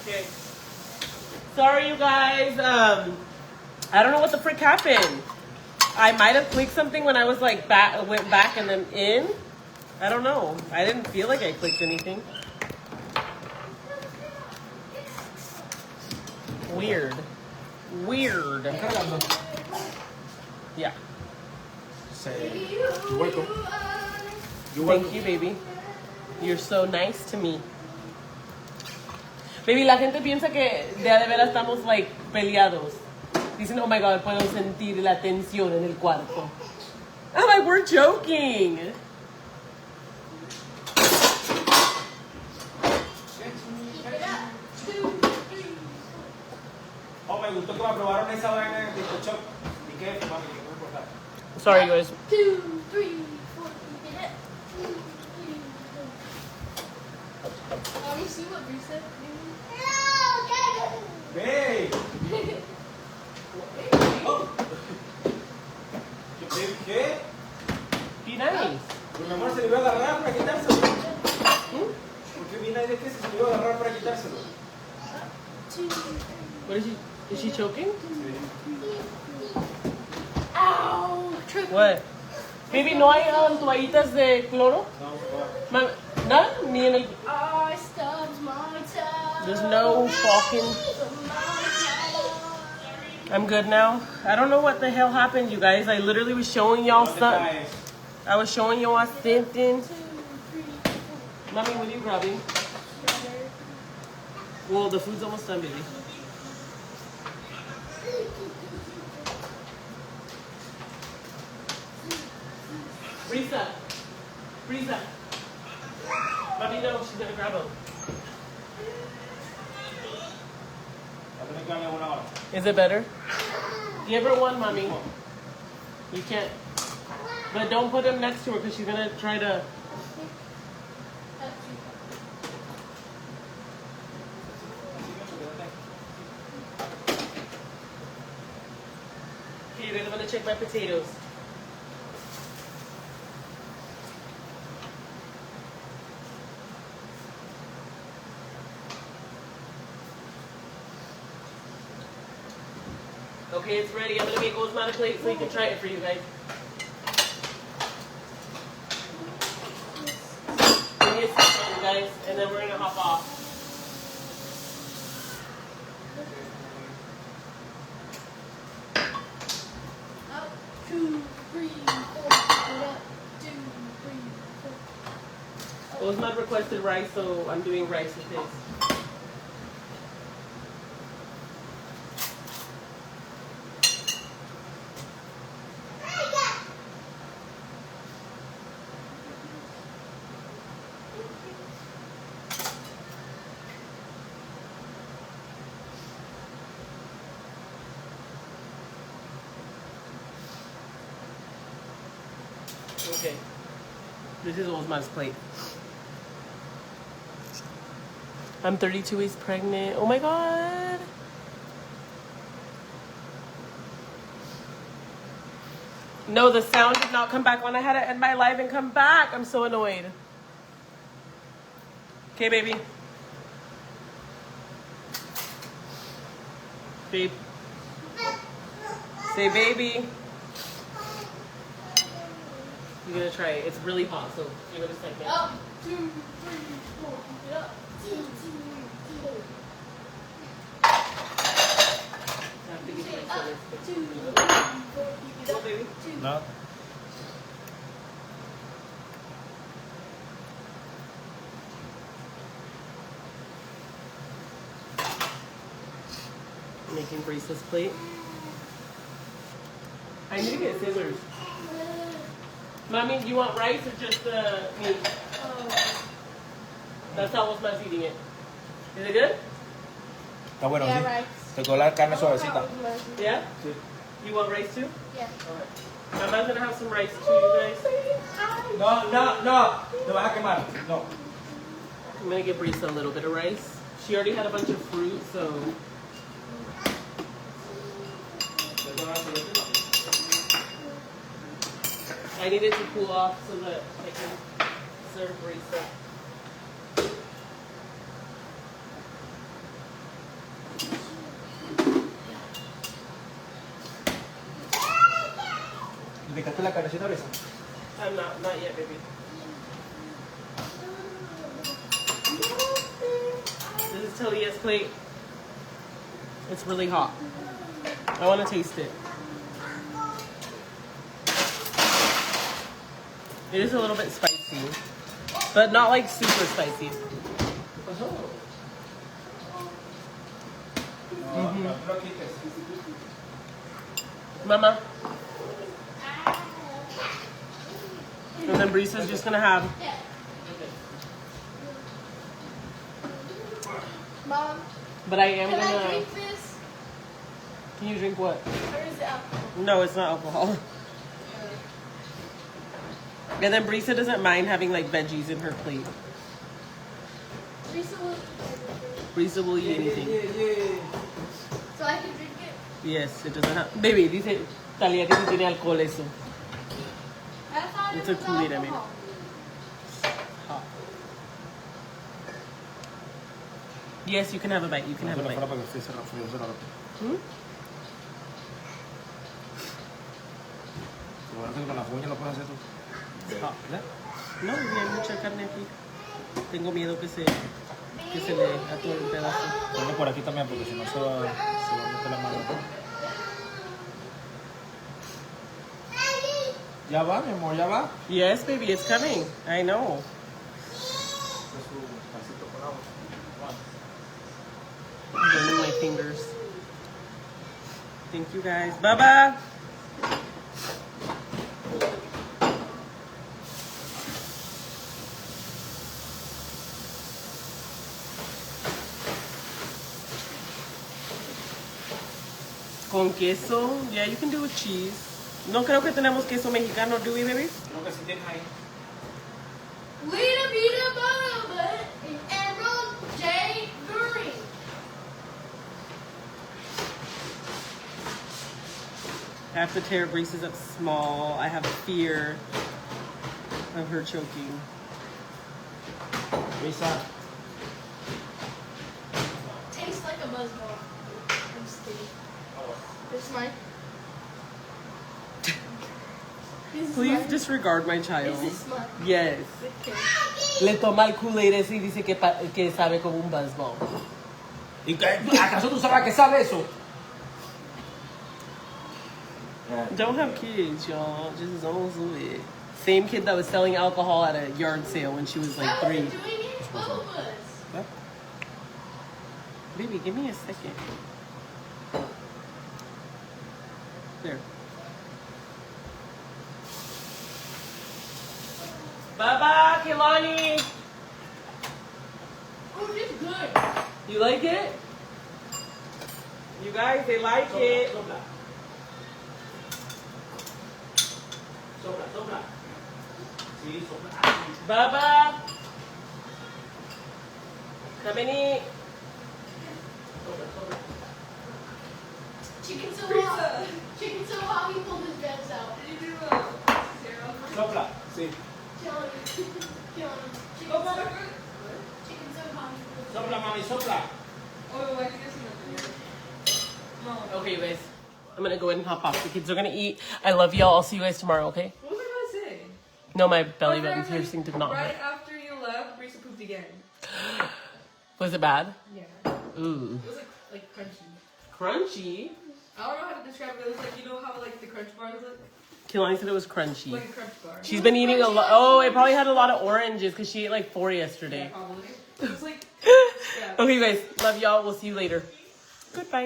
Okay. Sorry, you guys. I don't know what the frick happened. I might have clicked something when I was like went back and then in. I don't know. I didn't feel like I clicked anything. Weird. Yeah. Say, you're welcome. Thank you, baby. You're so nice to me. Baby, la gente piensa que de veras estamos like peleados. Dicen, oh my God, puedo sentir la tensión en el cuarto. I'm like, we're joking. Oh, me gustó que me aprobaron esa vaina en el bizcocho. ¿Y qué? Mami, que no importa. Sorry, guys. 2, 3, 4, get it. 2, 3, 4. You see what Bree said? ¡Hey! Oh. ¿Qué? Be nice. Pues mi amor se le iba a agarrar para quitárselo. ¿Por qué viene de qué se le iba a agarrar para quitárselo? What is she choking? Ow! What? Baby, ¿no hay toallitas de cloro? No, None? Ni en el... I stubbed my toe. There's no fucking... I'm good now. I don't know what the hell happened, you guys. I literally was showing y'all something. I was showing y'all something. Mommy, what are you grabbing? Well, the food's almost done, baby. Brisa. Mommy, no, she's gonna grab them. Is it better? Give her one, Mommy. You can't. But don't put him next to her because she's gonna try to. Okay, you guys, I'm gonna check my potatoes. Okay, it's ready. I'm gonna make Osman a plate so he can try it for you guys. Give me a second, guys, and then we're gonna hop off. Up, 2, 3, 4. Get up, 2, 3, 4. Osman requested rice, so I'm doing rice with his. Okay. This is Osman's plate. I'm 32 weeks pregnant. Oh my God. No, the sound did not come back on. I had to end my live and come back. I'm so annoyed. Okay, baby. Babe. Say baby. You're gonna try it. It's really hot, so give it a second. Up, 2, 3, 4. Get up, 2, 3, 4. I have to give you Up, my 2, 3, 4. Get Go, up, baby. 2. No. Making Brisa's plate. I need to get scissors. Mommy, do you want rice or just meat? That's how Osman's eating it. Is it good? Está bueno, Yeah, sí. rice. Te quedó la carne suavecita. Yeah? Sí. You want rice too? Yeah. Alright. Mama's gonna have some rice too, you guys. No. Te vas a quemar. No. I'm gonna give Brisa a little bit of rice. She already had a bunch of fruit, so. I need it to cool off so that I can serve Brisa. ¿Le dejaste la carnecita, Brisa? I'm not yet, baby. This is Talia's plate. It's really hot. I want to taste it. It is a little bit spicy, but not like super spicy. Mama. And then Brisa's just gonna have. Mom, But I am can I gonna. drink this? Can you drink what? Or is it alcohol? No, it's not alcohol. And then Brisa doesn't mind having like veggies in her plate. Teresa will eat everything. Brisa will eat anything. So I can drink it? Yes, it doesn't have. Baby, dice Talia que si tiene alcohol eso. I thought It's it a was Kool-Aid, I mean. alcohol. Hot. Yes, you can have a bite. You can have a bite. Hmm? Con las uñas lo puedes hacer tú. It's hot. No, hay mucha carne aquí. Tengo miedo que se le atore un pedazo. Ponle por aquí también porque si no se va a meter la mano. Ya va, mi amor, ya va. Yes, baby, it's coming. I know. I'm burning my fingers. Thank you guys. Bye-bye. Con queso. Yeah, you can do with cheese. No creo que tenemos queso mexicano, do we, baby? Creo que sí tienes ahí. Lita Bita Bubba and Emerald J. Green. I have to tear Brisa's up small. I have fear of her choking. Brisa. Tastes like a buzzball. I'm just kidding. This is mine. This is Please mine. disregard my child. This is mine. Yes. Okay. Le toma el Kool-Aid ese y dice que sabe como un buzzball. ¿Y acaso tú sabes que sabe eso? Don't have kids, y'all. Just don't do it. Same kid that was selling alcohol at a yard sale when she was like I 3. wasn't doing it. Bubba was. Baby, give me a second. There. Bye-bye, Kehlani. Oh, this is good. You like it? You guys, they like it. Sopla. Sí, sopla. Baba. Come and eat. Chicken so hot. Chicken so hot he pulled his vents out. Did you do zero? Sopla. Sí. Killing him. Killing him. Chicken so hot. Chicken so hot. Sopla, mami, sopla. Okay, you guys. I'm gonna go ahead and hop off. The kids are gonna eat. I love y'all. I'll see you guys tomorrow, okay? What was I gonna say? No, my belly button piercing did not Right hurt. after you left, Brisa pooped again. Was it bad? Yeah. Ooh. It was like crunchy. Crunchy? I don't know how to describe it. It was like, you know how like the crunch bars look? Kehlani said it was crunchy. Like a crunch bar. She's been eating a lot. Oh, it probably had a lot of oranges because she ate like 4 yesterday. Probably. It was like, Okay, you guys. Love y'all. We'll see you later. Goodbye.